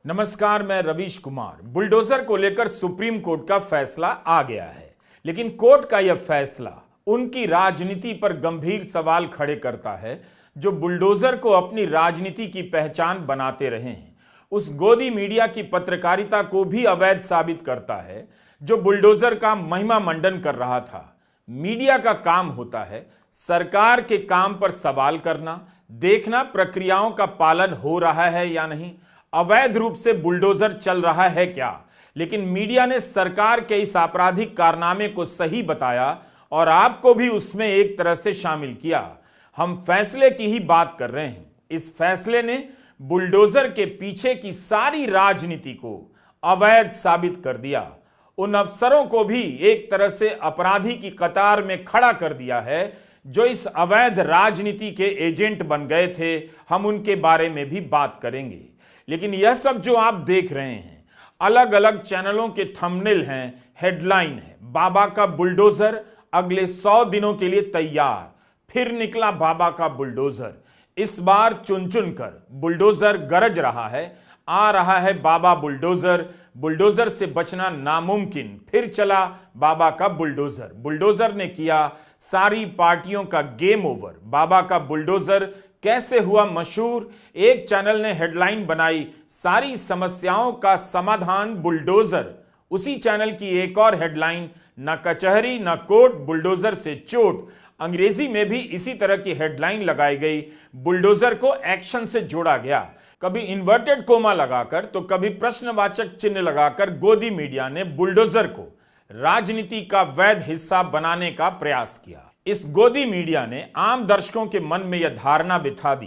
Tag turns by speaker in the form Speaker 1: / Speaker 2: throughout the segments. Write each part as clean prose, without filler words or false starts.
Speaker 1: नमस्कार, मैं रवीश कुमार। बुलडोजर को लेकर सुप्रीम कोर्ट का फैसला आ गया है, लेकिन कोर्ट का यह फैसला उनकी राजनीति पर गंभीर सवाल खड़े करता है जो बुलडोजर को अपनी राजनीति की पहचान बनाते रहे हैं। उस गोदी मीडिया की पत्रकारिता को भी अवैध साबित करता है जो बुलडोजर का महिमा मंडन कर रहा था। मीडिया का काम होता है सरकार के काम पर सवाल करना, देखना प्रक्रियाओं का पालन हो रहा है या नहीं, अवैध रूप से बुलडोजर चल रहा है क्या। लेकिन मीडिया ने सरकार के इस आपराधिक कारनामे को सही बताया और आपको भी उसमें एक तरह से शामिल किया। हम फैसले की ही बात कर रहे हैं। इस फैसले ने बुलडोजर के पीछे की सारी राजनीति को अवैध साबित कर दिया। उन अफसरों को भी एक तरह से अपराधी की कतार में खड़ा कर दिया है जो इस अवैध राजनीति के एजेंट बन गए थे। हम उनके बारे में भी बात करेंगे। लेकिन यह सब जो आप देख रहे हैं अलग अलग चैनलों के थंबनेल हैं, हेडलाइन है, बाबा का बुलडोजर अगले 100 दिनों के लिए तैयार। फिर निकला बाबा का बुलडोजर। इस बार चुन चुन कर बुलडोजर गरज रहा है। आ रहा है बाबा बुलडोजर, बुलडोजर से बचना नामुमकिन। फिर चला बाबा का बुलडोजर। बुलडोजर ने किया सारी पार्टियों का गेम ओवर। बाबा का बुलडोजर कैसे हुआ मशहूर? एक चैनल ने हेडलाइन बनाई, सारी समस्याओं का समाधान बुलडोजर। उसी चैनल की एक और हेडलाइन, न कचहरी न कोर्ट, बुलडोजर से चोट। अंग्रेजी में भी इसी तरह की हेडलाइन लगाई गई। बुलडोजर को एक्शन से जोड़ा गया, कभी इन्वर्टेड कोमा लगाकर तो कभी प्रश्नवाचक चिन्ह लगाकर गोदी मीडिया ने बुलडोजर को राजनीति का वैध हिस्सा बनाने का प्रयास किया। इस गोदी मीडिया ने आम दर्शकों के मन में यह धारणा बिठा दी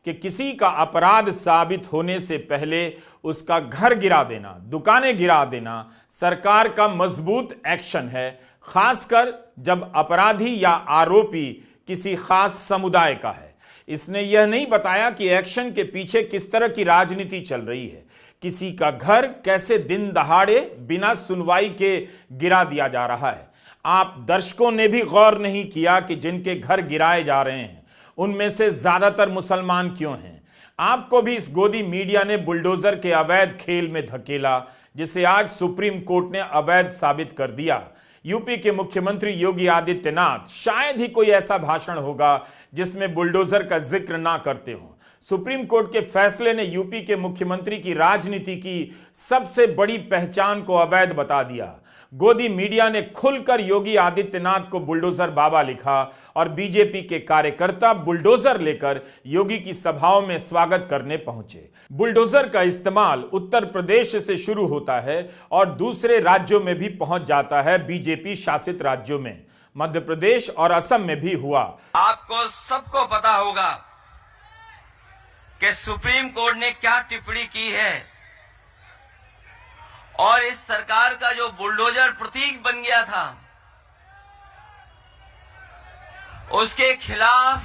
Speaker 1: कि किसी का अपराध साबित होने से पहले उसका घर गिरा देना, दुकानें गिरा देना सरकार का मजबूत एक्शन है, खासकर जब अपराधी या आरोपी किसी खास समुदाय का है। इसने यह नहीं बताया कि एक्शन के पीछे किस तरह की राजनीति चल रही है। किसी का घर कैसे दिन दहाड़े बिना सुनवाई के गिरा दिया जा रहा है। आप दर्शकों ने भी गौर नहीं किया कि जिनके घर गिराए जा रहे हैं उनमें से ज्यादातर मुसलमान क्यों हैं। आपको भी इस गोदी मीडिया ने बुलडोजर के अवैध खेल में धकेला, जिसे आज सुप्रीम कोर्ट ने अवैध साबित कर दिया। यूपी के मुख्यमंत्री योगी आदित्यनाथ, शायद ही कोई ऐसा भाषण होगा जिसमें बुलडोजर का जिक्र ना करते हो। सुप्रीम कोर्ट के फैसले ने यूपी के मुख्यमंत्री की राजनीति की सबसे बड़ी पहचान को अवैध बता दिया। गोदी मीडिया ने खुलकर योगी आदित्यनाथ को बुलडोजर बाबा लिखा और बीजेपी के कार्यकर्ता बुलडोजर लेकर योगी की सभाओं में स्वागत करने पहुंचे। बुलडोजर का इस्तेमाल उत्तर प्रदेश से शुरू होता है और दूसरे राज्यों में भी पहुंच जाता है। बीजेपी शासित राज्यों में, मध्य प्रदेश और असम में भी हुआ।
Speaker 2: आपको सबको पता होगा कि सुप्रीम कोर्ट ने क्या टिप्पणी की है और इस सरकार का जो बुलडोजर प्रतीक बन गया था उसके खिलाफ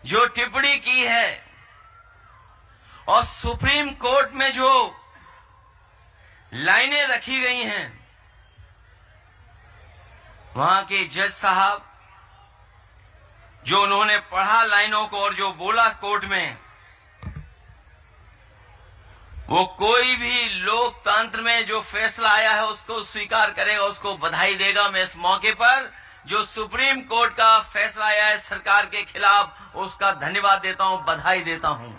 Speaker 2: जो टिप्पणी की है और सुप्रीम कोर्ट में जो लाइनें रखी गई हैं, वहां के जज साहब जो उन्होंने पढ़ा लाइनों को और जो बोला कोर्ट में, वो कोई भी लोकतंत्र में जो फैसला आया है उसको स्वीकार करेगा, उसको बधाई देगा। मैं इस मौके पर जो सुप्रीम कोर्ट का फैसला आया है सरकार के खिलाफ उसका धन्यवाद देता हूं, बधाई देता हूं।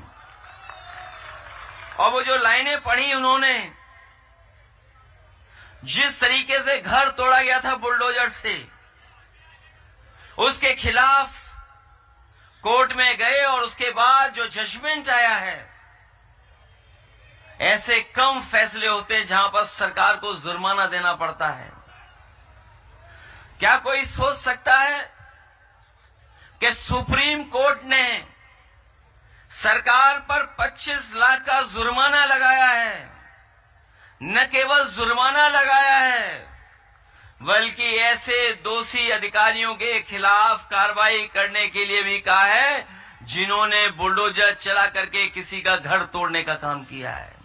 Speaker 2: और वो जो लाइनें पढ़ी उन्होंने, जिस तरीके से घर तोड़ा गया था बुलडोजर से, उसके खिलाफ कोर्ट में गए और उसके बाद जो जजमेंट आया है, ऐसे कम फैसले होते हैं जहां पर सरकार को जुर्माना देना पड़ता है। क्या कोई सोच सकता है कि सुप्रीम कोर्ट ने सरकार पर 25 लाख का जुर्माना लगाया है? न केवल जुर्माना लगाया है बल्कि ऐसे दोषी अधिकारियों के खिलाफ कार्रवाई करने के लिए भी कहा है जिन्होंने बुलडोजर चला करके किसी का घर तोड़ने का काम किया है।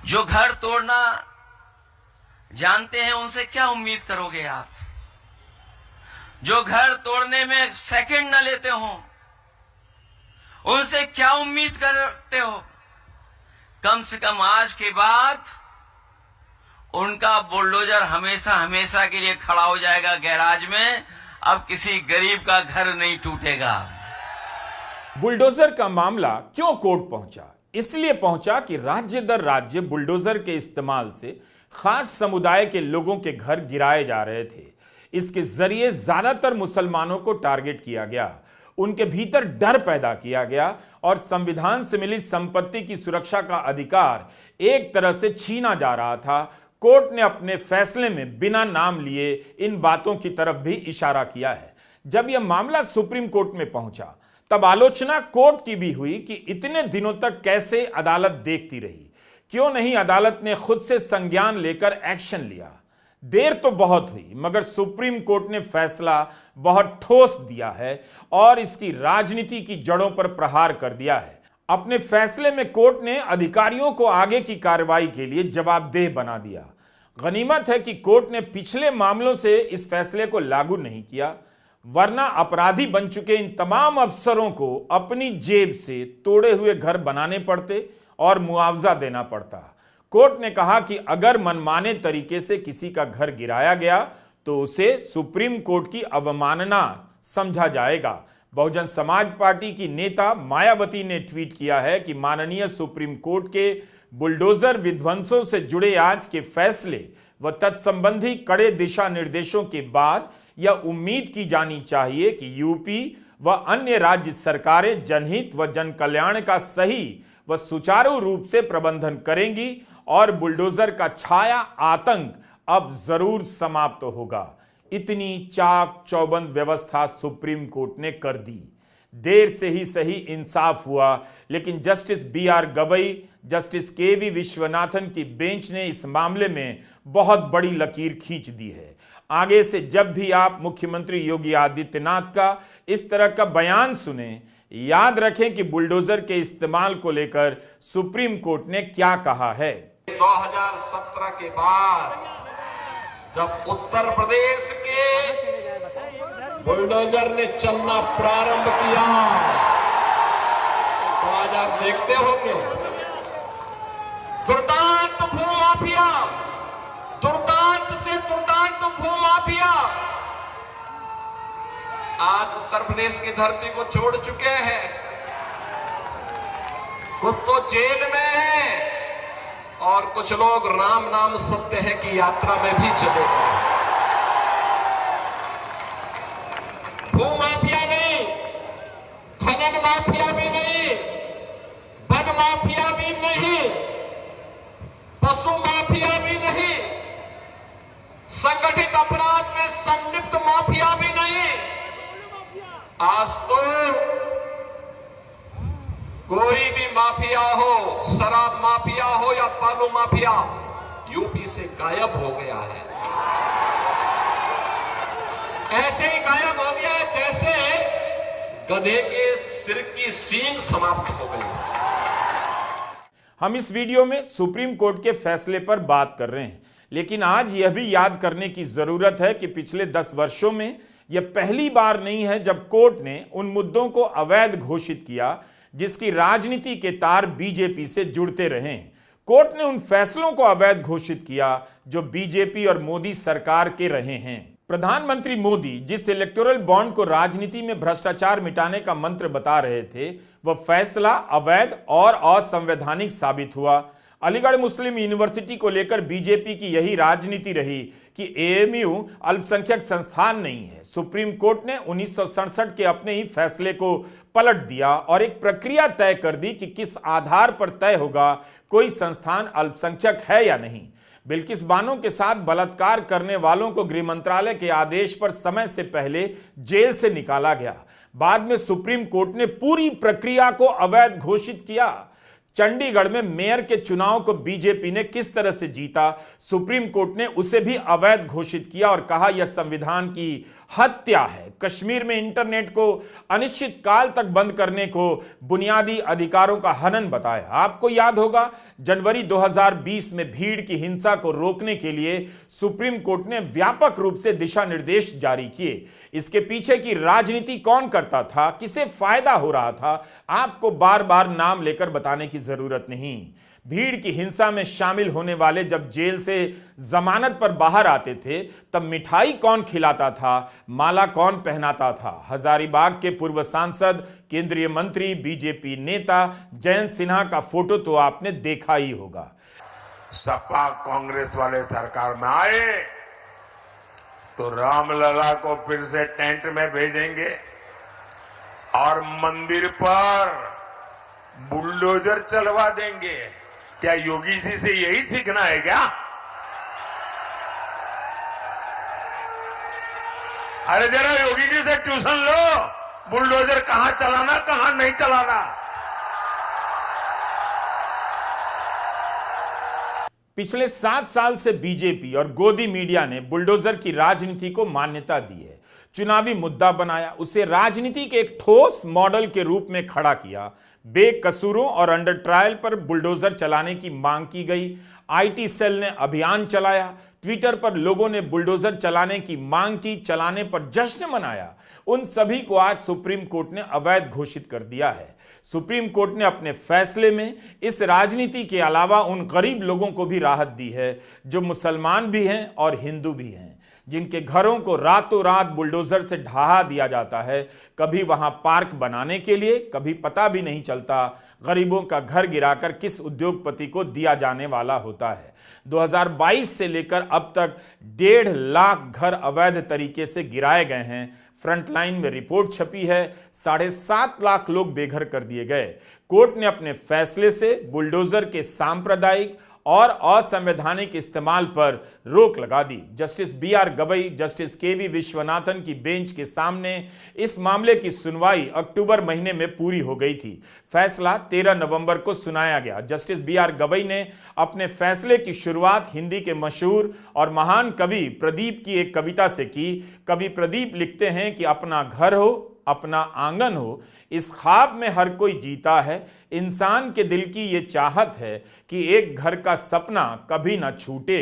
Speaker 2: जो घर तोड़ना जानते हैं उनसे क्या उम्मीद करोगे आप? जो घर तोड़ने में सेकंड न लेते हों उनसे क्या उम्मीद करते हो? कम से कम आज के बाद उनका बुलडोजर हमेशा हमेशा के लिए खड़ा हो जाएगा गैराज में। अब किसी गरीब का घर नहीं टूटेगा।
Speaker 1: बुलडोजर का मामला क्यों कोर्ट पहुंचा? इसलिए पहुंचा कि राज्य दर राज्य बुलडोजर के इस्तेमाल से खास समुदाय के लोगों के घर गिराए जा रहे थे। इसके जरिए ज्यादातर मुसलमानों को टारगेट किया गया, उनके भीतर डर पैदा किया गया और संविधान से मिली संपत्ति की सुरक्षा का अधिकार एक तरह से छीना जा रहा था। कोर्ट ने अपने फैसले में बिना नाम लिए इन बातों की तरफ भी इशारा किया है। जब यह मामला सुप्रीम कोर्ट में पहुंचा तब आलोचना कोर्ट की भी हुई कि इतने दिनों तक कैसे अदालत देखती रही, क्यों नहीं अदालत ने खुद से संज्ञान लेकर एक्शन लिया। देर तो बहुत हुई मगर सुप्रीम कोर्ट ने फैसला बहुत ठोस दिया है और इसकी राजनीति की जड़ों पर प्रहार कर दिया है। अपने फैसले में कोर्ट ने अधिकारियों को आगे की कार्रवाई के लिए जवाबदेह बना दिया। गनीमत है कि कोर्ट ने पिछले मामलों से इस फैसले को लागू नहीं किया, वरना अपराधी बन चुके इन तमाम अफसरों को अपनी जेब से तोड़े हुए घर बनाने पड़ते और मुआवजा देना पड़ता। कोर्ट ने कहा कि अगर मनमाने तरीके से किसी का घर गिराया गया तो उसे सुप्रीम कोर्ट की अवमानना समझा जाएगा। बहुजन समाज पार्टी की नेता मायावती ने ट्वीट किया है कि माननीय सुप्रीम कोर्ट के बुलडोजर विध्वंसों से जुड़े आज के फैसले व तत्संबंधी कड़े दिशा निर्देशों के बाद यह उम्मीद की जानी चाहिए कि यूपी व अन्य राज्य सरकारें जनहित व जन कल्याण का सही व सुचारू रूप से प्रबंधन करेंगी और बुलडोजर का छाया आतंक अब जरूर समाप्त होगा। इतनी चाक चौबंद व्यवस्था सुप्रीम कोर्ट ने कर दी। देर से ही सही इंसाफ हुआ, लेकिन justice BR Gavai, justice KV Viswanathan की बेंच ने इस मामले में बहुत बड़ी लकीर खींच दी है। आगे से जब भी आप मुख्यमंत्री योगी आदित्यनाथ का इस तरह का बयान सुने, याद रखें कि बुलडोजर के इस्तेमाल को लेकर सुप्रीम कोर्ट ने क्या कहा है।
Speaker 3: 2017 के बाद जब उत्तर प्रदेश के बुलडोजर ने चलना प्रारंभ किया तो आज आप देखते होंगे दुर्दांत भूमाफिया, दुर्दांत से दुर्दांत भूमाफिया आज उत्तर प्रदेश की धरती को छोड़ चुके हैं। कुछ तो जेल में है और कुछ लोग राम नाम सत्य है की यात्रा में भी चले गए। भूमाफिया नहीं, खनन माफिया भी नहीं, वन माफिया भी नहीं, पशु माफिया भी नहीं, संगठित अपराध में संलिप्त माफिया भी नहीं। आज तो कोई भी माफिया हो, शराब माफिया हो या बालू माफिया, यूपी से गायब हो गया है। ऐसे ही गायब हो गया है जैसे गधे के सिर की सींग समाप्त हो गई।
Speaker 1: हम इस वीडियो में सुप्रीम कोर्ट के फैसले पर बात कर रहे हैं, लेकिन आज यह भी याद करने की जरूरत है कि पिछले 10 वर्षों में यह पहली बार नहीं है जब कोर्ट ने उन मुद्दों को अवैध घोषित किया जिसकी राजनीति के तार बीजेपी से जुड़ते रहे। कोर्ट ने उन फैसलों को अवैध घोषित किया जो बीजेपी और मोदी सरकार के रहे हैं। प्रधानमंत्री मोदी जिस इलेक्टोरल बॉन्ड को राजनीति में भ्रष्टाचार मिटाने का मंत्र बता रहे थे, वह फैसला अवैध और असंवैधानिक साबित हुआ। अलीगढ़ मुस्लिम यूनिवर्सिटी को लेकर बीजेपी की यही राजनीति रही कि AMU अल्पसंख्यक संस्थान नहीं है। सुप्रीम कोर्ट ने 1967 के अपने ही फैसले को पलट दिया और एक प्रक्रिया तय कर दी कि किस आधार पर तय होगा कोई संस्थान अल्पसंख्यक है या नहीं। बिल्किस बानो के साथ बलात्कार करने वालों को गृह मंत्रालय के आदेश पर समय से पहले जेल से निकाला गया। बाद में सुप्रीम कोर्ट ने पूरी प्रक्रिया को अवैध घोषित किया। चंडीगढ़ में मेयर के चुनाव को बीजेपी ने किस तरह से जीता, सुप्रीम कोर्ट ने उसे भी अवैध घोषित किया और कहा यह संविधान की हत्या है। कश्मीर में इंटरनेट को अनिश्चित काल तक बंद करने को बुनियादी अधिकारों का हनन बताया। आपको याद होगा, जनवरी 2020 में भीड़ की हिंसा को रोकने के लिए सुप्रीम कोर्ट ने व्यापक रूप से दिशा निर्देश जारी किए। इसके पीछे की राजनीति कौन करता था, किसे फायदा हो रहा था, आपको बार बार नाम लेकर बताने की जरूरत नहीं। भीड़ की हिंसा में शामिल होने वाले जब जेल से जमानत पर बाहर आते थे तब मिठाई कौन खिलाता था, माला कौन पहनाता था। हजारीबाग के पूर्व सांसद, केंद्रीय मंत्री, बीजेपी नेता जयंत सिन्हा का फोटो तो आपने देखा ही होगा।
Speaker 4: सपा कांग्रेस वाले सरकार में आए तो रामलला को फिर से टेंट में भेजेंगे और मंदिर पर बुलडोजर चलवा देंगे। क्या योगी जी से यही सीखना है क्या? अरे जरा योगी जी से ट्यूशन लो, बुलडोजर कहां चलाना कहां नहीं चलाना।
Speaker 1: पिछले 7 साल से बीजेपी और गोदी मीडिया ने बुलडोजर की राजनीति को मान्यता दी है, चुनावी मुद्दा बनाया, उसे राजनीति के एक ठोस मॉडल के रूप में खड़ा किया। बेकसूरों और अंडर ट्रायल पर बुलडोजर चलाने की मांग की गई। आईटी सेल ने अभियान चलाया। ट्विटर पर लोगों ने बुलडोजर चलाने की मांग की, चलाने पर जश्न मनाया। उन सभी को आज सुप्रीम कोर्ट ने अवैध घोषित कर दिया है। सुप्रीम कोर्ट ने अपने फैसले में इस राजनीति के अलावा उन गरीब लोगों को भी राहत दी है जो मुसलमान भी हैं और हिंदू भी हैं, जिनके घरों को रातों रात बुलडोजर से ढहा दिया जाता है। कभी वहां पार्क बनाने के लिए, कभी पता भी नहीं चलता गरीबों का घर गिराकर किस उद्योगपति को दिया जाने वाला होता है। 2022 से लेकर अब तक 1.5 लाख घर अवैध तरीके से गिराए गए हैं। फ्रंटलाइन में रिपोर्ट छपी है, 7.5 लाख लोग बेघर कर दिए गए। कोर्ट ने अपने फैसले से बुलडोजर के सांप्रदायिक और असंवैधानिक इस्तेमाल पर रोक लगा दी। Justice BR Gavai, justice KV Viswanathan की बेंच के सामने इस मामले की सुनवाई अक्टूबर महीने में पूरी हो गई थी। फैसला 13 नवंबर को सुनाया गया। जस्टिस BR गवई ने अपने फैसले की शुरुआत हिंदी के मशहूर और महान कवि प्रदीप की एक कविता से की। कवि प्रदीप लिखते हैं कि अपना घर हो, अपना आंगन हो, इस ख्वाब में हर कोई जीता है। इंसान के दिल की ये चाहत है कि एक घर का सपना कभी ना छूटे।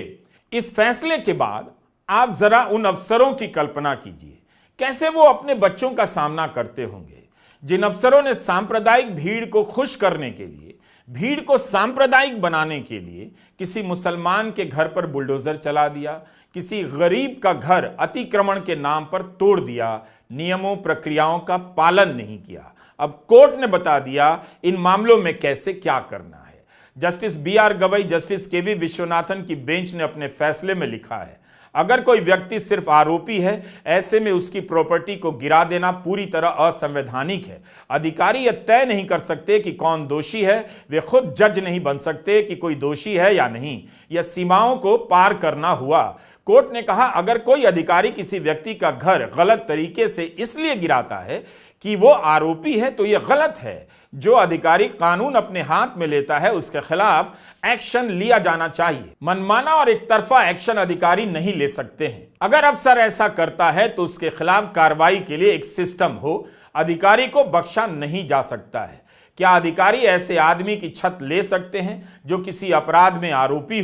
Speaker 1: इस फैसले के बाद आप जरा उन अफसरों की कल्पना कीजिए, कैसे वो अपने बच्चों का सामना करते होंगे, जिन अफसरों ने सांप्रदायिक भीड़ को खुश करने के लिए, भीड़ को सांप्रदायिक बनाने के लिए किसी मुसलमान के घर पर बुलडोजर चला दिया, किसी गरीब का घर अतिक्रमण के नाम पर तोड़ दिया, नियमों प्रक्रियाओं का पालन नहीं किया। अब कोर्ट ने बता दिया इन मामलों में कैसे क्या करना है। Justice BR Gavai, justice KV Viswanathan की बेंच ने अपने फैसले में लिखा है, अगर कोई व्यक्ति सिर्फ आरोपी है, ऐसे में उसकी प्रॉपर्टी को गिरा देना पूरी तरह असंवैधानिक है। अधिकारी यह तय नहीं कर सकते कि कौन दोषी है, वे खुद जज नहीं बन सकते कि कोई दोषी है या नहीं। यह सीमाओं को पार करना हुआ। कोर्ट ने कहा, अगर कोई अधिकारी किसी व्यक्ति का घर गलत तरीके से इसलिए गिराता है कि वो आरोपी है तो यह गलत है। जो अधिकारी कानून अपने हाथ में लेता है उसके खिलाफ एक्शन लिया जाना चाहिए। मनमाना और एक तरफा एक्शन अधिकारी नहीं ले सकते हैं। अगर अफसर ऐसा करता है तो उसके खिलाफ कार्रवाई के लिए एक सिस्टम हो। अधिकारी को बख्शा नहीं जा सकता है। क्या अधिकारी ऐसे आदमी की छत ले सकते हैं जो किसी अपराध में आरोपी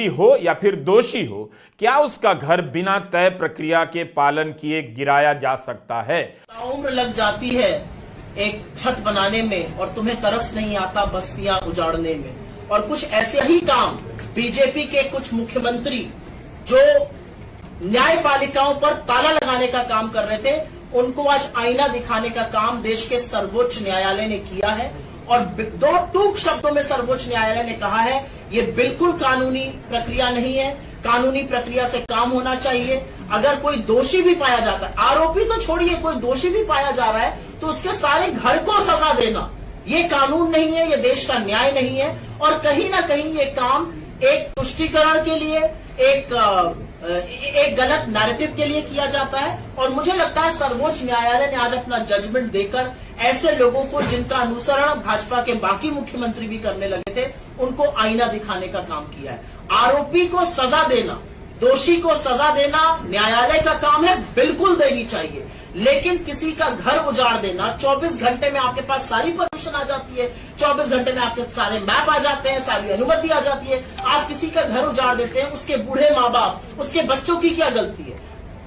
Speaker 1: हो या फिर दोषी हो? क्या उसका घर बिना तय प्रक्रिया के पालन किए गिराया जा सकता है?
Speaker 5: उम्र लग जाती है एक छत बनाने में और तुम्हें तरस नहीं आता बस्तियां उजाड़ने में। और कुछ ऐसे ही काम बीजेपी के कुछ मुख्यमंत्री जो न्यायपालिकाओं पर ताला लगाने का काम कर रहे थे, उनको आज आईना दिखाने का काम देश के सर्वोच्च न्यायालय ने किया है। और दो टूक शब्दों में सर्वोच्च न्यायालय ने कहा है ये बिल्कुल कानूनी प्रक्रिया नहीं है, कानूनी प्रक्रिया से काम होना चाहिए। अगर कोई दोषी भी पाया जाता है, आरोपी तो छोड़िए, कोई दोषी भी पाया जा रहा है तो उसके सारे घर को सजा देना ये कानून नहीं है, ये देश का न्याय नहीं है। और कहीं ना कहीं ये काम एक तुष्टीकरण के लिए, एक गलत नैरेटिव के लिए किया जाता है। और मुझे लगता है सर्वोच्च न्यायालय ने आज अपना जजमेंट देकर ऐसे लोगों को जिनका अनुसरण भाजपा के बाकी मुख्यमंत्री भी करने लगे थे, उनको आईना दिखाने का काम किया है। आरोपी को सजा देना दोषी को सजा देना न्यायालय का काम है, बिल्कुल देनी चाहिए, लेकिन किसी का घर उजाड़ देना, 24 घंटे में आपके पास सारी परमिशन आ जाती है, 24 घंटे में आपके सारे मैप आ जाते हैं, सारी अनुमति आ जाती है, आप किसी का घर उजाड़ देते हैं, उसके बूढ़े माँ बाप, उसके बच्चों की क्या गलती है?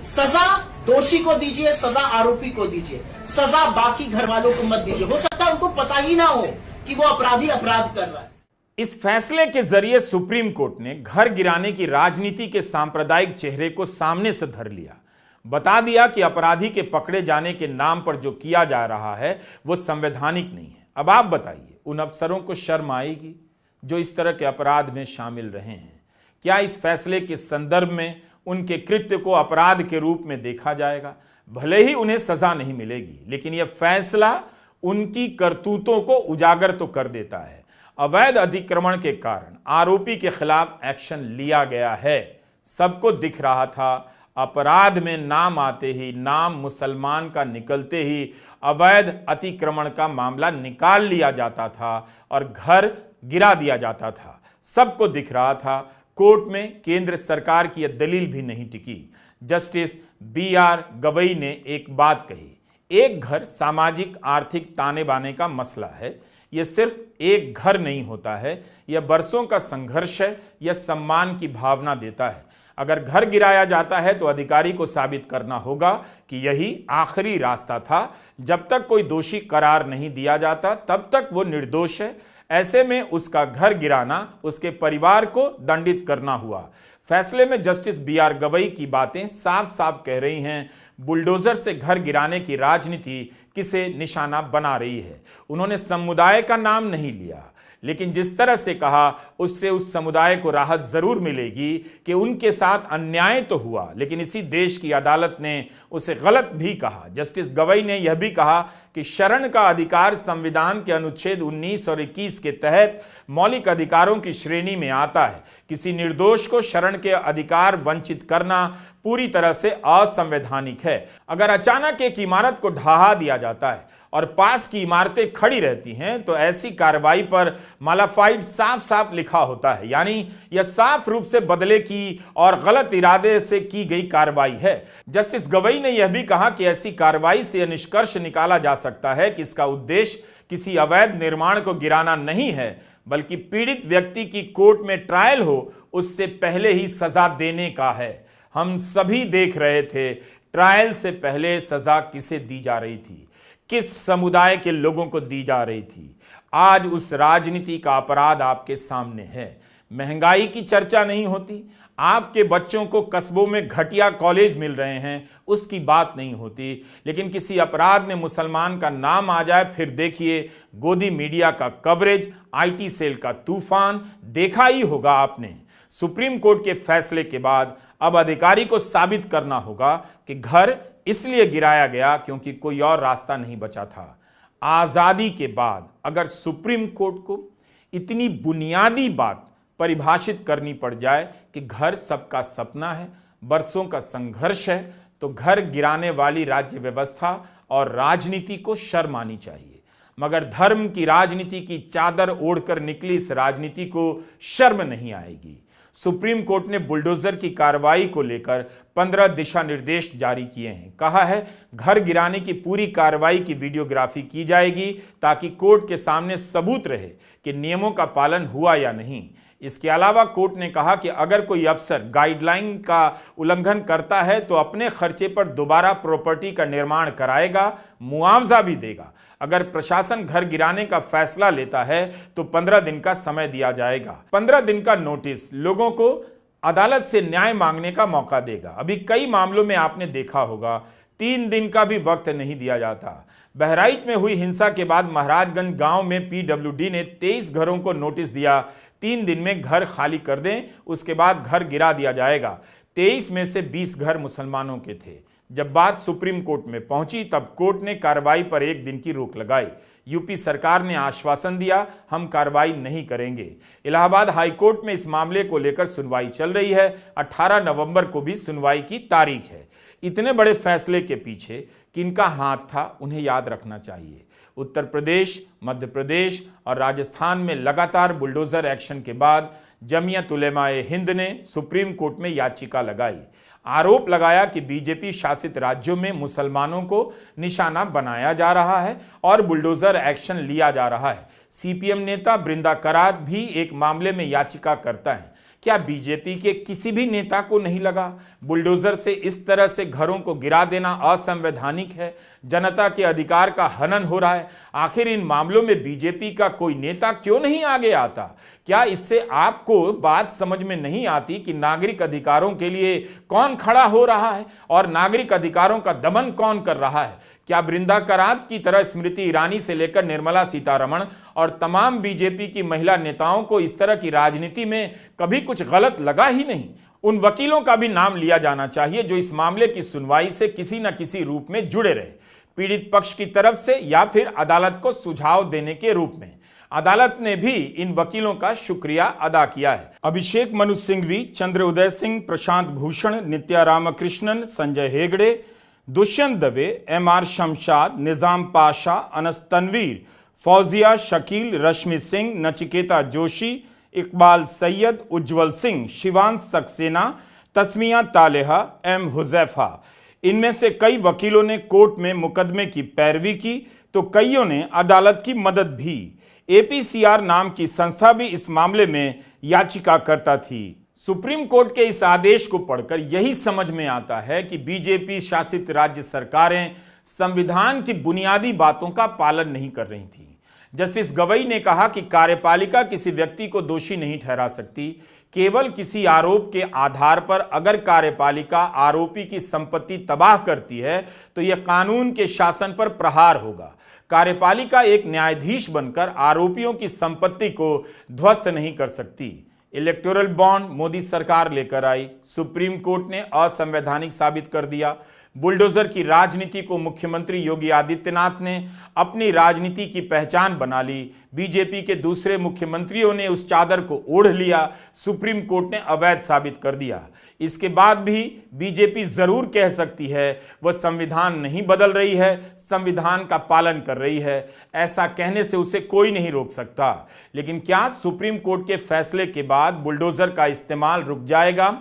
Speaker 5: सजा दोषी को दीजिए, सजा आरोपी को दीजिए, सजा बाकी घर वालों को मत दीजिए। हो सकता है उनको पता ही ना हो कि वो अपराधी अपराध कर रहा है।
Speaker 1: इस फैसले के जरिए सुप्रीम कोर्ट ने घर गिराने की राजनीति के सांप्रदायिक चेहरे को सामने से धर लिया, बता दिया कि अपराधी के पकड़े जाने के नाम पर जो किया जा रहा है वो संवैधानिक नहीं है। अब आप बताइए, उन अफसरों को शर्म आएगी जो इस तरह के अपराध में शामिल रहे हैं? क्या इस फैसले के संदर्भ में उनके कृत्य को अपराध के रूप में देखा जाएगा? भले ही उन्हें सजा नहीं मिलेगी, लेकिन यह फैसला उनकी करतूतों को उजागर तो कर देता है। अवैध अतिक्रमण के कारण आरोपी के खिलाफ एक्शन लिया गया है, सबको दिख रहा था। अपराध में नाम आते ही, नाम मुसलमान का निकलते ही अवैध अतिक्रमण का मामला निकाल लिया जाता था और घर गिरा दिया जाता था, सबको दिख रहा था। कोर्ट में केंद्र सरकार की यह दलील भी नहीं टिकी। जस्टिस BR गवई ने एक बात कही, एक घर सामाजिक आर्थिक ताने बाने का मसला है, यह सिर्फ एक घर नहीं होता है, यह बरसों का संघर्ष है, यह सम्मान की भावना देता है। अगर घर गिराया जाता है तो अधिकारी को साबित करना होगा कि यही आखिरी रास्ता था। जब तक कोई दोषी करार नहीं दिया जाता तब तक वो निर्दोष है। ऐसे में उसका घर गिराना उसके परिवार को दंडित करना हुआ। फैसले में जस्टिस BR गवई की बातें साफ साफ कह रही हैं, बुलडोजर से घर गिराने की राजनीति किसे निशाना बना रही है। उन्होंने समुदाय का नाम नहीं लिया, लेकिन जिस तरह से कहा उससे उस समुदाय को राहत जरूर मिलेगी कि उनके साथ अन्याय तो हुआ, लेकिन इसी देश की अदालत ने उसे गलत भी कहा। जस्टिस गवई ने यह भी कहा कि शरण का अधिकार संविधान के अनुच्छेद 19 और 21 के तहत मौलिक अधिकारों की श्रेणी में आता है। किसी निर्दोष को शरण के अधिकार वंचित करना पूरी तरह से असंवैधानिक है। अगर अचानक एक इमारत को ढहा दिया जाता है और पास की इमारतें खड़ी रहती हैं तो ऐसी कार्रवाई पर मालाफाइड साफ साफ लिखा होता है, यानी यह साफ रूप से बदले की और गलत इरादे से की गई कार्रवाई है। जस्टिस गवई ने यह भी कहा कि ऐसी कार्रवाई से यह निष्कर्ष निकाला जा सकता है कि इसका उद्देश्य किसी अवैध निर्माण को गिराना नहीं है, बल्कि पीड़ित व्यक्ति की कोर्ट में ट्रायल हो उससे पहले ही सजा देने का है। हम सभी देख रहे थे ट्रायल से पहले सजा किसे दी जा रही थी, किस समुदाय के लोगों को दी जा रही थी। आज उस राजनीति का अपराध आपके सामने है। महंगाई की चर्चा नहीं होती, आपके बच्चों को कस्बों में घटिया कॉलेज मिल रहे हैं, उसकी बात नहीं होती, लेकिन किसी अपराध में मुसलमान का नाम आ जाए, फिर देखिए गोदी मीडिया का कवरेज, IT सेल का तूफान देखा ही होगा आपने। सुप्रीम कोर्ट के फैसले के बाद अब अधिकारी को साबित करना होगा कि घर इसलिए गिराया गया क्योंकि कोई और रास्ता नहीं बचा था। आजादी के बाद अगर सुप्रीम कोर्ट को इतनी बुनियादी बात परिभाषित करनी पड़ जाए कि घर सबका सपना है, बरसों का संघर्ष है, तो घर गिराने वाली राज्य व्यवस्था और राजनीति को शर्म आनी चाहिए। मगर धर्म की राजनीति की चादर ओढ़कर निकली इस राजनीति को शर्म नहीं आएगी। सुप्रीम कोर्ट ने बुलडोजर की कार्रवाई को लेकर 15 दिशा निर्देश जारी किए हैं। कहा है घर गिराने की पूरी कार्रवाई की वीडियोग्राफी की जाएगी ताकि कोर्ट के सामने सबूत रहे कि नियमों का पालन हुआ या नहीं। इसके अलावा कोर्ट ने कहा कि अगर कोई अफसर गाइडलाइन का उल्लंघन करता है तो अपने खर्चे पर दोबारा प्रॉपर्टी का निर्माण कराएगा, मुआवजा भी देगा। अगर प्रशासन घर गिराने का फैसला लेता है तो 15 दिन का समय दिया जाएगा। 15 दिन का नोटिस लोगों को अदालत से न्याय मांगने का मौका देगा। अभी कई मामलों में आपने देखा होगा 3 दिन का भी वक्त नहीं दिया जाता। बहराइच में हुई हिंसा के बाद महाराजगंज गांव में PWD ने 23 घरों को नोटिस दिया, 3 दिन में घर खाली कर दें, उसके बाद घर गिरा दिया जाएगा। 23 में से 20 घर मुसलमानों के थे। जब बात सुप्रीम कोर्ट में पहुंची तब कोर्ट ने कार्रवाई पर 1 दिन की रोक लगाई। यूपी सरकार ने आश्वासन दिया हम कार्रवाई नहीं करेंगे। इलाहाबाद हाई कोर्ट में इस मामले को लेकर सुनवाई चल रही है। 18 नवंबर को भी सुनवाई की तारीख है। इतने बड़े फैसले के पीछे किनका हाथ था उन्हें याद रखना चाहिए। उत्तर प्रदेश, मध्य प्रदेश और राजस्थान में लगातार बुलडोजर एक्शन के बाद जमीयत उलेमाए हिंद ने सुप्रीम कोर्ट में याचिका लगाई। आरोप लगाया कि बीजेपी शासित राज्यों में मुसलमानों को निशाना बनाया जा रहा है और बुलडोजर एक्शन लिया जा रहा है। सीपीएम नेता बृंदा करात भी एक मामले में याचिका करता है। क्या बीजेपी के किसी भी नेता को नहीं लगा बुलडोजर से इस तरह से घरों को गिरा देना असंवैधानिक है, जनता के अधिकार का हनन हो रहा है? आखिर इन मामलों में बीजेपी का कोई नेता क्यों नहीं आगे आता? क्या इससे आपको बात समझ में नहीं आती कि नागरिक अधिकारों के लिए कौन खड़ा हो रहा है और नागरिक अधिकारों का दमन कौन कर रहा है? क्या बृंदा करात की तरह स्मृति ईरानी से लेकर निर्मला सीतारमण और तमाम बीजेपी की महिला नेताओं को इस तरह की राजनीति में कभी कुछ गलत लगा ही नहीं? उन वकीलों का भी नाम लिया जाना चाहिए जो इस मामले की सुनवाई से किसी न किसी रूप में जुड़े रहे, पीड़ित पक्ष की तरफ से या फिर अदालत को सुझाव देने के रूप में। अदालत ने भी इन वकीलों का शुक्रिया अदा किया है। अभिषेक मनु सिंघवी, चंद्रोदय सिंह, प्रशांत भूषण, नित्या रामकृष्णन, संजय हेगड़े, दुष्यंत दवे, एमआर शमशाद, निजाम पाशा, अनस तनवीर, फौजिया शकील, रश्मि सिंह, नचिकेता जोशी, इकबाल सैयद, उज्जवल सिंह, शिवांश सक्सेना, तस्मिया तालेहा, एम हुजैफा, इनमें से कई वकीलों ने कोर्ट में मुकदमे की पैरवी की तो कईयों ने अदालत की मदद भी। एपीसीआर नाम की संस्था भी इस मामले में याचिका करता थी। सुप्रीम कोर्ट के इस आदेश को पढ़कर यही समझ में आता है कि बीजेपी शासित राज्य सरकारें संविधान की बुनियादी बातों का पालन नहीं कर रही थी। जस्टिस गवई ने कहा कि कार्यपालिका किसी व्यक्ति को दोषी नहीं ठहरा सकती, केवल किसी आरोप के आधार पर अगर कार्यपालिका आरोपी की संपत्ति तबाह करती है तो यह कानून के शासन पर प्रहार होगा। कार्यपालिका एक न्यायाधीश बनकर आरोपियों की संपत्ति को ध्वस्त नहीं कर सकती। इलेक्टोरल बॉन्ड मोदी सरकार लेकर आई, सुप्रीम कोर्ट ने असंवैधानिक साबित कर दिया। बुलडोजर की राजनीति को मुख्यमंत्री योगी आदित्यनाथ ने अपनी राजनीति की पहचान बना ली। बीजेपी के दूसरे मुख्यमंत्रियों ने उस चादर को ओढ़ लिया, सुप्रीम कोर्ट ने अवैध साबित कर दिया। इसके बाद भी बीजेपी जरूर कह सकती है वह संविधान नहीं बदल रही है, संविधान का पालन कर रही है। ऐसा कहने से उसे कोई नहीं रोक सकता। लेकिन क्या सुप्रीम कोर्ट के फैसले के बाद बुलडोजर का इस्तेमाल रुक जाएगा?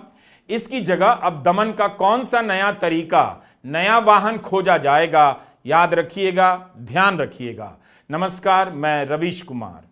Speaker 1: इसकी जगह अब दमन का कौन सा नया तरीका, नया वाहन खोजा जाएगा? याद रखिएगा, ध्यान रखिएगा। नमस्कार, मैं रवीश कुमार।